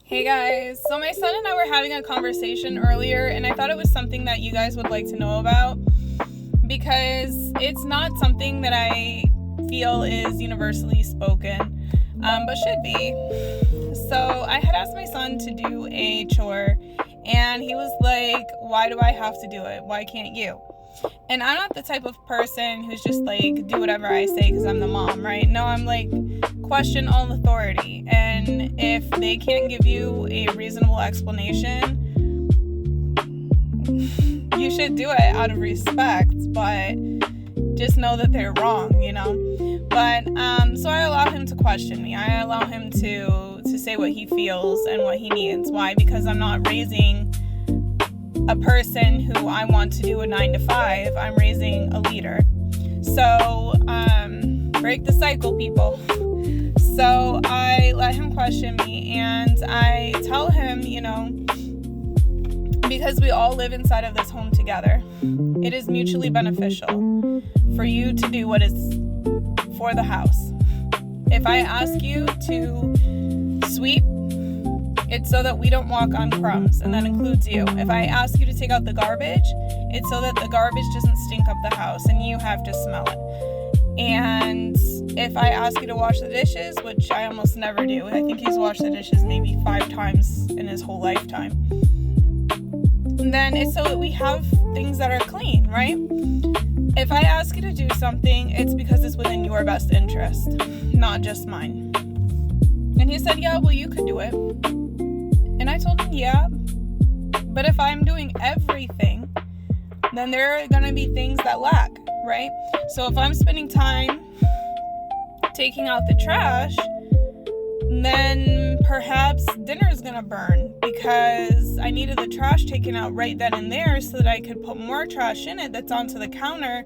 Hey guys, so my son and I were having a conversation earlier, and I thought it was something that you guys would like to know about because it's not something that I feel is universally spoken, but should be. So I had asked my son to do a chore, and he was like, why do I have to do it? Why can't you? And I'm not the type of person who's just like, do whatever I say because I'm the mom, right? No, I'm like, question all authority. And if they can't give you a reasonable explanation, you should do it out of respect, but just know that they're wrong, you know? But, so I allow him to question me. I allow him to say what he feels and what he needs. Why? Because I'm not raising a person who I want to do a 9 to 5. I'm raising a leader. So, break the cycle, people. So I let him question me, and I tell him, because we all live inside of this home together, it is mutually beneficial for you to do what is for the house. If I ask you to sweep, it's so that we don't walk on crumbs, and that includes you. If I ask you to take out the garbage, it's so that the garbage doesn't stink up the house and you have to smell it. And if I ask you to wash the dishes, which I almost never do, I think he's washed the dishes maybe 5 times in his whole lifetime, then it's so that we have things that are clean, right? If I ask you to do something, it's because it's within your best interest, not just mine. And he said, yeah, well, you could do it. And I told him, yeah, but if I'm doing everything, then there are going to be things that lack, right? So if I'm spending time taking out the trash, then perhaps dinner is going to burn because I needed the trash taken out right then and there so that I could put more trash in it that's onto the counter.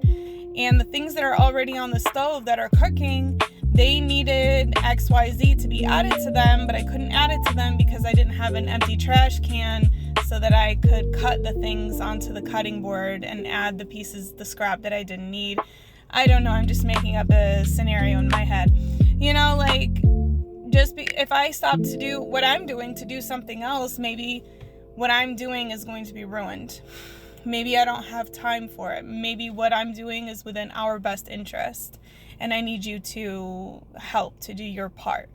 And the things that are already on the stove that are cooking, they needed XYZ to be added to them, but I couldn't add it to them because I didn't have an empty trash can so that I could cut the things onto the cutting board and add the pieces, the scrap that I didn't need. I don't know, I'm just making up a scenario in my head. If I stop to do what I'm doing to do something else, maybe what I'm doing is going to be ruined. Maybe I don't have time for it. Maybe what I'm doing is within our best interest, and I need you to help to do your part.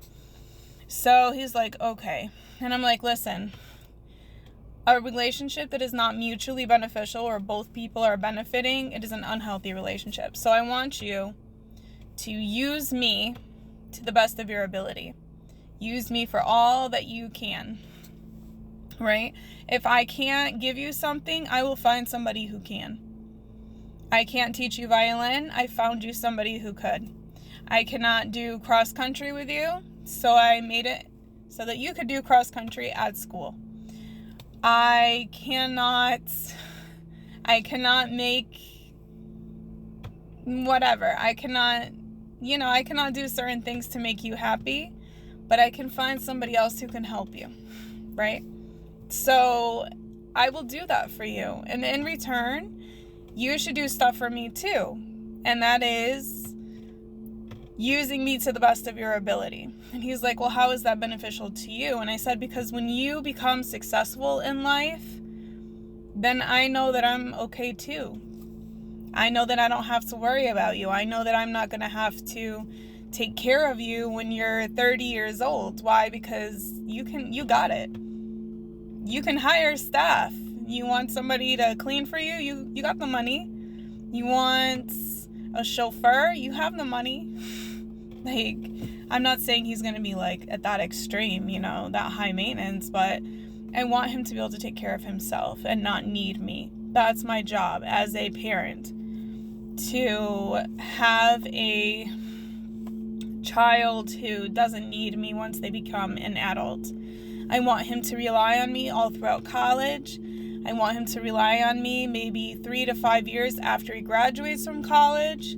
So he's like, okay. And I'm like, listen, a relationship that is not mutually beneficial or both people are benefiting, it is an unhealthy relationship. So I want you to use me to the best of your ability. Use me for all that you can, right? If I can't give you something, I will find somebody who can. I can't teach you violin. I found you somebody who could. I cannot do cross country with you, so I made it so that you could do cross country at school. I cannot make whatever. I cannot do certain things to make you happy, but I can find somebody else who can help you, right? So I will do that for you. And in return, you should do stuff for me too. And that is using me to the best of your ability. And he's like, well, how is that beneficial to you? And I said, because when you become successful in life, then I know that I'm okay too. I know that I don't have to worry about you. I know that I'm not going to have to take care of you when you're 30 years old. Why? Because you got it. You can hire staff. You want somebody to clean for you? You got the money. You want a chauffeur? You have the money. Like, I'm not saying he's going to be like at that extreme, that high maintenance, but I want him to be able to take care of himself and not need me. That's my job as a parent, to have a child who doesn't need me once they become an adult. I want him to rely on me all throughout college. I want him to rely on me maybe 3 to 5 years after he graduates from college.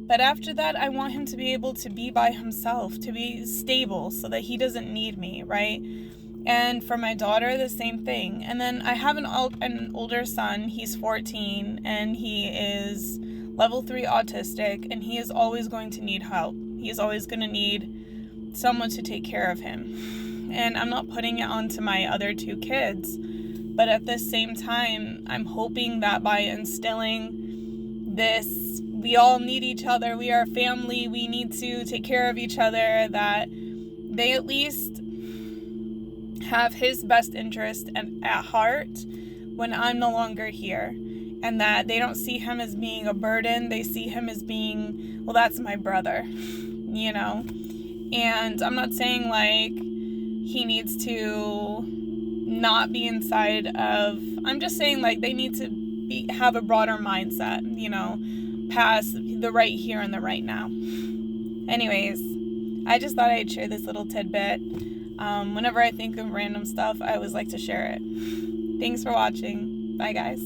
But after that, I want him to be able to be by himself, to be stable so that he doesn't need me, right? And for my daughter, the same thing. And then I have an older son. He's 14, and he is level 3 autistic, and he is always going to need help. He is always going to need someone to take care of him. And I'm not putting it onto my other 2 kids. But at the same time, I'm hoping that by instilling this, we all need each other, we are family, we need to take care of each other, that they at least have his best interest at heart when I'm no longer here. And that they don't see him as being a burden. They see him as being, well, that's my brother, you know? And I'm not saying, like, he needs to not be inside of, I'm just saying, like, they need to have a broader mindset, you know, past the right here and the right now. Anyways, I just thought I'd share this little tidbit. Whenever I think of random stuff, I always like to share it. Thanks for watching. Bye, guys.